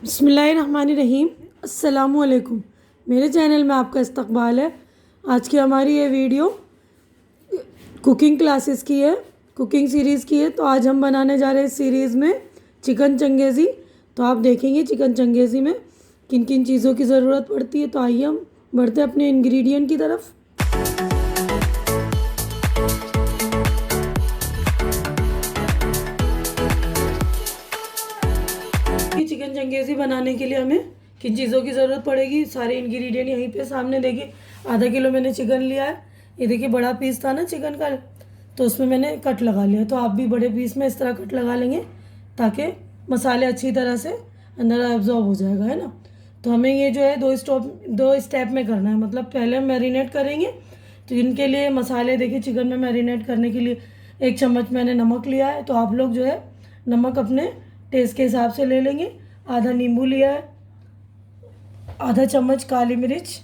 बिस्मिल्लाहिर्रहमानिर्रहीम। अस्सलामुअलैकुम। मेरे चैनल में आपका इस्तकबाल है। आज की हमारी ये वीडियो कुकिंग क्लासेस की है, कुकिंग सीरीज़ की है। तो आज हम बनाने जा रहे हैं इस सीरीज़ में चिकन चंगेज़ी। तो आप देखेंगे चिकन चंगेज़ी में किन किन चीज़ों की ज़रूरत पड़ती है। तो आइए हम बढ़ते हैं अपने इंग्रेडिएंट की तरफ। चिकन चंगेज़ी बनाने के लिए हमें किन चीज़ों की ज़रूरत पड़ेगी, सारे इंग्रेडिएंट यहीं पे सामने देखिए। आधा किलो मैंने चिकन लिया है। ये देखिए बड़ा पीस था ना चिकन का, तो उसमें मैंने कट लगा लिया। तो आप भी बड़े पीस में इस तरह कट लगा लेंगे ताकि मसाले अच्छी तरह से अंदर एब्जॉर्ब हो जाएगा, है ना। तो हमें ये जो है दो स्टेप में करना है। मतलब पहले हम मैरिनेट करेंगे। तो इनके लिए मसाले देखिए, चिकन में मैरिनेट करने के लिए 1 चम्मच मैंने नमक लिया है। तो आप लोग जो है नमक अपने टेस्ट के हिसाब से ले लेंगे। आधा नींबू लिया है, आधा चम्मच काली मिर्च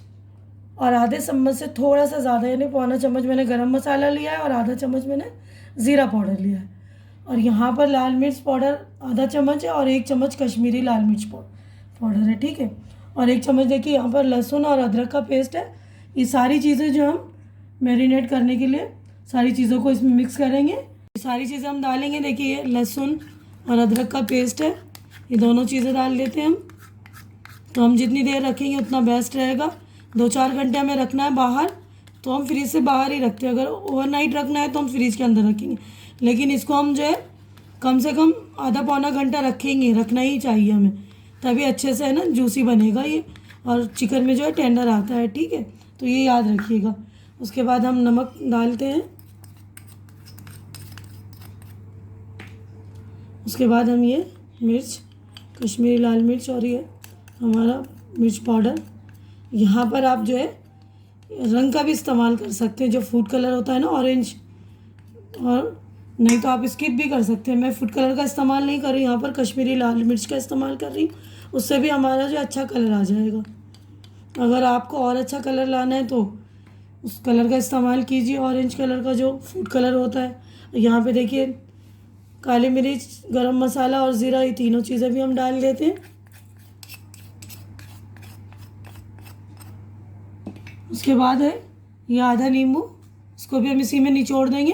और आधे चम्मच से थोड़ा सा ज़्यादा यानी पौना चम्मच मैंने गरम मसाला लिया है और आधा चम्मच मैंने ज़ीरा पाउडर लिया है। और यहाँ पर लाल मिर्च पाउडर आधा चम्मच है और 1 चम्मच कश्मीरी लाल मिर्च पाउडर है, ठीक है। और 1 चम्मच देखिए यहाँ पर लहसुन और अदरक का पेस्ट है। ये सारी चीज़ें जो हम मैरिनेट करने के लिए सारी चीज़ों को इसमें मिक्स करेंगे। सारी चीज़ें हम डालेंगे। देखिए लहसुन और अदरक का पेस्ट है, ये दोनों चीज़ें डाल देते हैं हम। तो हम जितनी देर रखेंगे उतना बेस्ट रहेगा। 2-4 घंटे हमें रखना है बाहर, तो हम फ्रिज से बाहर ही रखते हैं। अगर ओवरनाइट रखना है तो हम फ्रिज के अंदर रखेंगे, लेकिन इसको हम जो है कम से कम आधा पौना घंटा रखेंगे, रखना ही चाहिए हमें, तभी अच्छे से है ना जूसी बनेगा ये और चिकन में जो है टेंडर आता है, ठीक है। तो ये याद रखिएगा। उसके बाद हम नमक डालते हैं। उसके बाद हम ये मिर्च, कश्मीरी लाल मिर्च और ये हमारा मिर्च पाउडर। यहाँ पर आप जो है रंग का भी इस्तेमाल कर सकते हैं, जो फूड कलर होता है ना ऑरेंज, और नहीं तो आप स्किप भी कर सकते हैं। मैं फूड कलर का इस्तेमाल नहीं कर रही, यहाँ पर कश्मीरी लाल मिर्च का इस्तेमाल कर रही हूँ। उससे भी हमारा जो अच्छा कलर आ जाएगा। अगर आपको और अच्छा कलर लाना है तो उस कलर का इस्तेमाल कीजिए, ऑरेंज कलर का जो फूड कलर होता है। यहाँ पे देखिए काली मिर्च, गरम मसाला और ज़ीरा, ये तीनों चीज़ें भी हम डाल देते हैं। उसके बाद है ये आधा नींबू, इसको भी हम इसी में निचोड़ देंगे।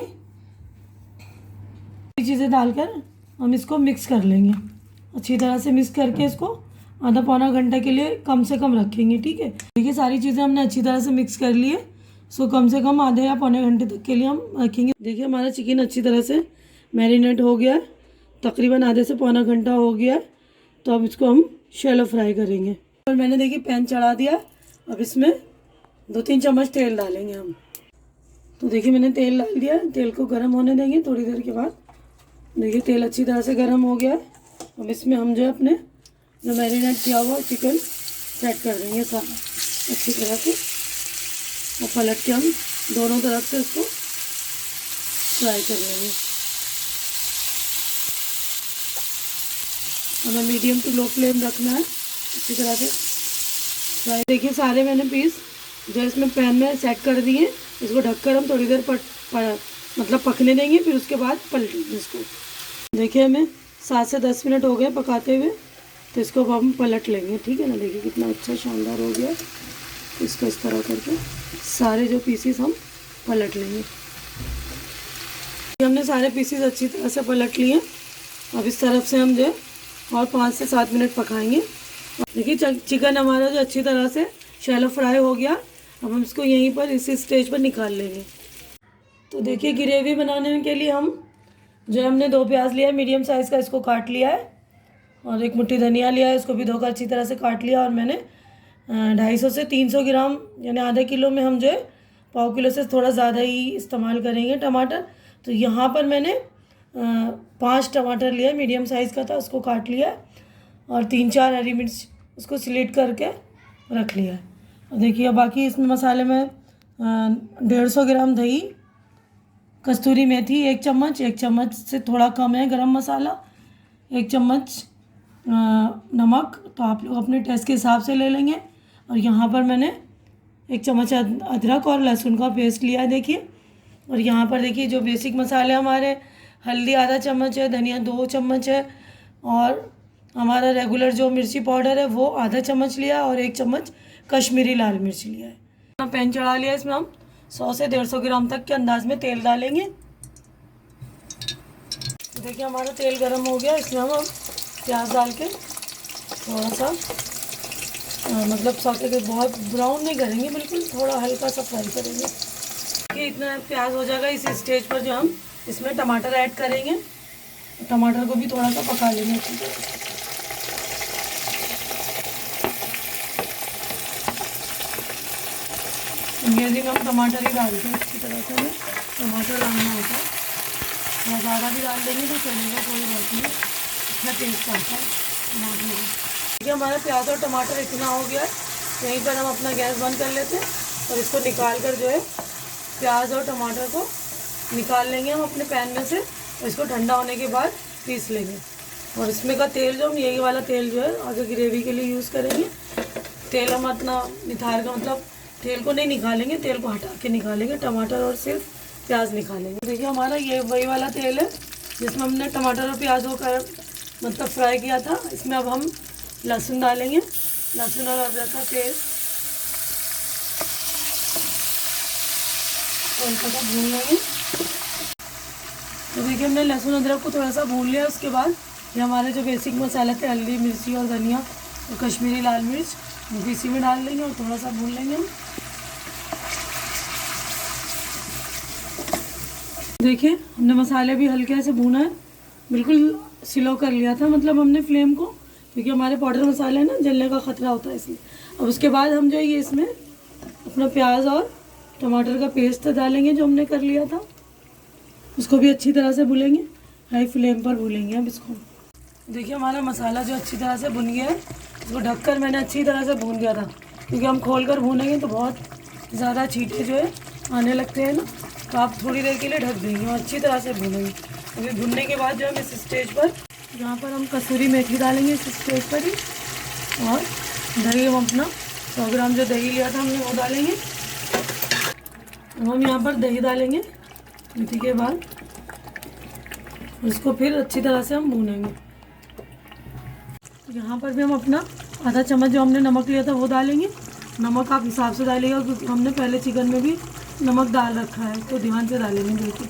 ये चीज़ें डालकर हम इसको मिक्स कर लेंगे। अच्छी तरह से मिक्स करके इसको आधा पौना घंटा के लिए कम से कम रखेंगे, ठीक है। देखिए सारी चीज़ें हमने अच्छी तरह से मिक्स कर ली है। इसको कम से कम आधे या पौने घंटे तक के लिए हम रखेंगे। देखिए हमारा चिकन अच्छी तरह से मैरिनेट हो गया है, तकरीबन आधे से पौना घंटा हो गया है। तो अब इसको हम शैलो फ्राई करेंगे। और मैंने देखिए पैन चढ़ा दिया। अब इसमें 2-3 चम्मच तेल डालेंगे हम। तो देखिए मैंने तेल डाल दिया। तेल को गर्म होने देंगे थोड़ी देर के बाद। देखिए तेल अच्छी तरह से गर्म हो गया है। अब इसमें हम जो है अपने जो मैरिनेट किया हुआ चिकन सेट कर देंगे सारा अच्छी तरह से, और पलट के हम दोनों तरफ से इसको फ्राई कर लेंगे। हमें मीडियम टू लो फ्लेम रखना है अच्छी तरह से फ्राई। देखिए सारे मैंने पीस जो इसमें पैन में सेट कर दिए। इसको ढककर हम थोड़ी देर मतलब पकने देंगे, फिर उसके बाद पलटेंगे इसको। देखिए हमें 7 से 10 मिनट हो गए पकाते हुए, तो इसको अब हम पलट लेंगे, ठीक है ना। देखिए कितना अच्छा शानदार हो गया। तो इसको इस तरह करके सारे जो पीसीस हम पलट लेंगे। हमने सारे पीसीस अच्छी तरह से पलट लिए। अब इस तरफ से हम जो है और 5 से 7 मिनट पकाएंगे। देखिए चिकन हमारा जो अच्छी तरह से शैलो फ्राई हो गया। अब हम इसको यहीं पर इसी स्टेज पर निकाल लेंगे। तो देखिए ग्रेवी बनाने के लिए हम जो हमने 2 प्याज लिया है मीडियम साइज़ का, इसको काट लिया है। और 1 मुट्ठी धनिया लिया है, इसको भी धोकर अच्छी तरह से काट लिया। और मैंने 250 से 300 ग्राम यानी आधे किलो में हम जो है पाव किलो से थोड़ा ज़्यादा ही इस्तेमाल करेंगे टमाटर। तो यहाँ पर मैंने 5 टमाटर लिया, मीडियम साइज़ का था, उसको काट लिया। और 3-4 हरी मिर्च उसको स्लिट करके रख लिया है। और देखिए बाकी इसमें मसाले में 150 ग्राम दही, कस्तूरी मेथी 1 चम्मच, 1 चम्मच से थोड़ा कम है गरम मसाला, 1 चम्मच नमक, तो आप लोग अपने टेस्ट के हिसाब से ले लेंगे। और यहाँ पर मैंने 1 चम्मच अदरक और लहसुन का पेस्ट लिया है देखिए। और यहाँ पर देखिए जो बेसिक मसाले हमारे, हल्दी आधा चम्मच है, धनिया 2 चम्मच है, और हमारा रेगुलर जो मिर्ची पाउडर है वो आधा चम्मच लिया और 1 चम्मच कश्मीरी लाल मिर्च लिया है। पैन चढ़ा लिया, इसमें हम 100 से 150 ग्राम तक के अंदाज में तेल डालेंगे। देखिए हमारा तेल गर्म हो गया, इसमें हम प्याज डाल के थोड़ा सा मतलब सौते के, बहुत ब्राउन नहीं करेंगे, बिल्कुल थोड़ा हल्का सा फ्राई करेंगे कि इतना प्याज हो जाएगा। इस स्टेज पर जो हम इसमें टमाटर ऐड करेंगे, टमाटर को भी थोड़ा सा पका लेंगे अच्छी तरह से। यदि हम टमाटर ही डालते हैं अच्छी तरह से, हमें टमाटर डालना होता है, थोड़ा ज़्यादा भी डाल देंगे तो चलेगा, कोई बात नहीं, अच्छा टेस्ट आता है टमाटर का। देखिए हमारा प्याज और टमाटर इतना हो गया है, यहीं पर हम अपना गैस बंद कर लेते हैं और इसको निकाल कर जो है प्याज और टमाटर को निकाल लेंगे हम अपने पैन में से, और इसको ठंडा होने के बाद पीस लेंगे। और इसमें का तेल जो हम यही वाला तेल जो है आगे ग्रेवी के लिए यूज़ करेंगे। तेल हम अपना निथार का मतलब तेल को नहीं निकालेंगे, तेल को हटा के निकालेंगे, टमाटर और सिर्फ प्याज निकालेंगे। देखिए हमारा ये वही वाला तेल है जिसमें हमने टमाटर और प्याज को मतलब फ्राई किया था। इसमें अब हम लहसुन डालेंगे, लहसुन और अदरक का पेस्ट हल्का सा भून लेंगे। तो देखिए हमने लहसुन अदरक को थोड़ा सा भून लिया। उसके बाद ये हमारे जो बेसिक मसाले थे, हल्दी, मिर्ची और धनिया और कश्मीरी लाल मिर्च, वो इसी में डाल लेंगे और थोड़ा सा भून लेंगे हम। देखिए हमने मसाले भी हल्के से भूना है, बिल्कुल स्लो कर लिया था मतलब हमने फ्लेम को, क्योंकि हमारे पाउडर मसाले हैं ना, जलने का ख़तरा होता है इसलिए। अब उसके बाद हम जो ये इसमें अपना प्याज और टमाटर का पेस्ट डालेंगे जो हमने कर लिया था, उसको भी अच्छी तरह से भूलेंगे, हाई फ्लेम पर भूलेंगे अब इसको। देखिए हमारा मसाला जो अच्छी तरह से भुन गया है, इसको ढककर मैंने अच्छी तरह से भून दिया था, क्योंकि हम खोल कर भूनेंगे तो बहुत ज़्यादा छींटे जो है आने लगते हैं ना, तो आप थोड़ी देर के लिए ढक देंगे और अच्छी तरह से भूनेंगे। अभी भुनने के बाद जो हम इस स्टेज पर, यहाँ पर हम कसूरी मेथी डालेंगे इस स्टेज पर ही, और दही हम अपना 100 ग्राम जो दही लिया था हमने वो डालेंगे। हम यहाँ पर दही डालेंगे मेथी के बाद, इसको फिर अच्छी तरह से हम भूनेंगे। यहाँ पर भी हम अपना आधा चम्मच जो हमने नमक लिया था वो डालेंगे। नमक आप हिसाब से डालिएगा, क्योंकि हमने पहले चिकन में भी नमक डाल रखा है, तो ध्यान से डालेंगे, बिल्कुल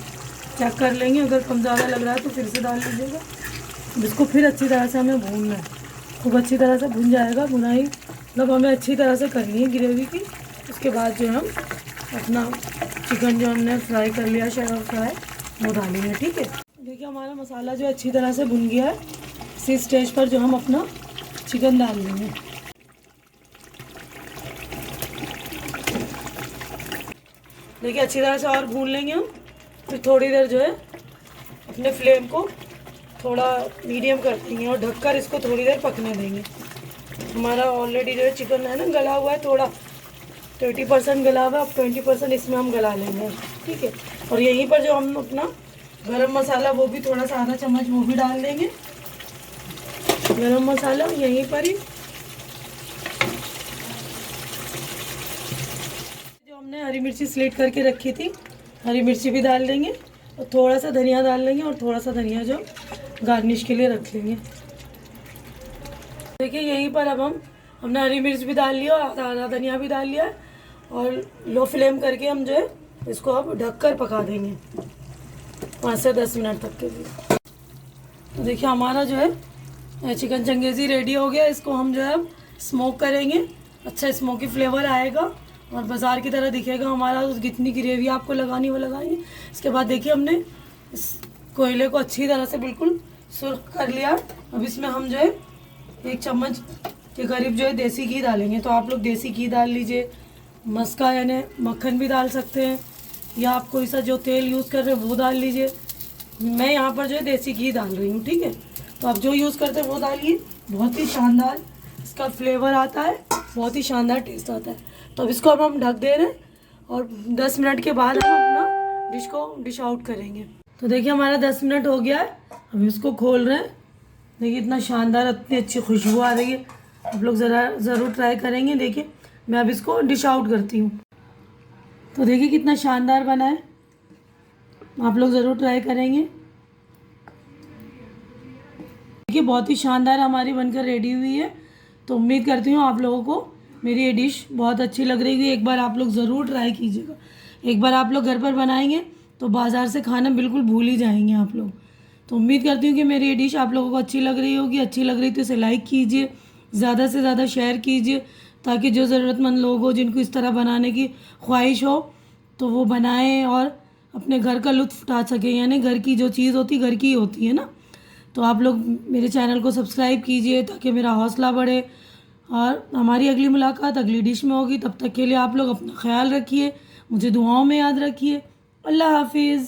चेक कर लेंगे, अगर कम ज़्यादा लग रहा है तो फिर से डाल लीजिएगा। इसको फिर अच्छी तरह से हमें भूनना है, खूब अच्छी तरह से भुन जाएगा। भुनाई मतलब हमें अच्छी तरह से करनी है ग्रेवी की। उसके बाद जो हम अपना चिकन जो हमने फ्राई कर लिया, शैलो फ्राई, वो डालेंगे, ठीक है। देखिए हमारा मसाला जो अच्छी तरह से भुन गया है, इसी स्टेज पर जो हम अपना चिकन डाल देंगे। देखिए अच्छी तरह से और भून लेंगे हम, फिर थोड़ी देर जो है अपने फ्लेम को थोड़ा मीडियम कर देंगे और ढककर इसको थोड़ी देर पकने देंगे। हमारा ऑलरेडी जो है चिकन है ना गला हुआ है, थोड़ा 30% गला हुआ है, अब 20% इसमें हम गला लेंगे, ठीक है। और यहीं पर जो हम अपना गरम मसाला वो भी थोड़ा सा आधा चम्मच वो भी डाल देंगे, गरम मसाला यहीं पर ही। जो हमने हरी मिर्ची स्लिट करके रखी थी, हरी मिर्ची भी डाल देंगे और थोड़ा सा धनिया डाल लेंगे, और थोड़ा सा धनिया जो गार्निश के लिए रख लेंगे। देखिए यहीं पर अब हमने हरी मिर्च भी डाल लिया और आधा धनिया भी डाल लिया है, और लो फ्लेम करके हम जो है इसको अब ढककर पका देंगे 5 से 10 मिनट तक के लिए। तो देखिए हमारा जो है चिकन चंगेज़ी रेडी हो गया। इसको हम जो है अब स्मोक करेंगे, अच्छा स्मोकी फ्लेवर आएगा और बाज़ार की तरह दिखेगा हमारा। जितनी ग्रेवी आपको लगानी वो लगाएंगे। इसके बाद देखिए हमने इस कोयले को अच्छी तरह से बिल्कुल सुर्ख कर लिया। अब इसमें हम जो है 1 चम्मच के करीब जो है देसी घी डालेंगे। तो आप लोग देसी घी डाल लीजिए, मस्का यानी मक्खन भी डाल सकते हैं, या आप कोई सा जो तेल यूज़ कर रहे हैं वो डाल लीजिए। मैं यहाँ पर जो है देसी घी डाल रही हूँ, ठीक है। तो आप जो यूज़ करते हैं वो डालिए, बहुत ही शानदार इसका फ्लेवर आता है, बहुत ही शानदार टेस्ट आता है। तो अब इसको अब हम ढक दे रहे हैं और 10 मिनट के बाद हम अपना डिश आउट करेंगे। तो देखिए हमारा 10 मिनट हो गया है, हम इसको खोल रहे हैं। देखिए इतना शानदार, इतनी अच्छी खुशबू आ रही है, आप लोग ज़रूर ट्राई करेंगे। देखिए मैं अब इसको डिश आउट करती हूँ। तो देखिए कितना शानदार बना है, आप लोग ज़रूर ट्राई करेंगे। देखिए बहुत ही शानदार हमारी बनकर रेडी हुई है। तो उम्मीद करती हूँ आप लोगों को मेरी ये डिश बहुत अच्छी लग रही है। एक बार आप लोग ज़रूर ट्राई कीजिएगा। एक बार आप लोग घर पर बनाएंगे तो बाज़ार से खाना बिल्कुल भूल ही जाएंगे आप लोग। तो उम्मीद करती हूँ कि मेरी ये डिश आप लोगों को अच्छी लग रही होगी। अच्छी लग रही तो इसे लाइक कीजिए, ज़्यादा से ज़्यादा शेयर कीजिए, ताकि जो ज़रूरतमंद लोग हो जिनको इस तरह बनाने की ख्वाहिश हो तो वो बनाएं और अपने घर का लुत्फ़ उठा सकें। यानी घर की जो चीज़ होती घर की ही होती है ना। तो आप लोग मेरे चैनल को सब्सक्राइब कीजिए ताकि मेरा हौसला बढ़े। और हमारी अगली मुलाकात अगली डिश में होगी। तब तक के लिए आप लोग अपना ख्याल रखिए, मुझे दुआओं में याद रखिए। अल्लाह हाफिज़।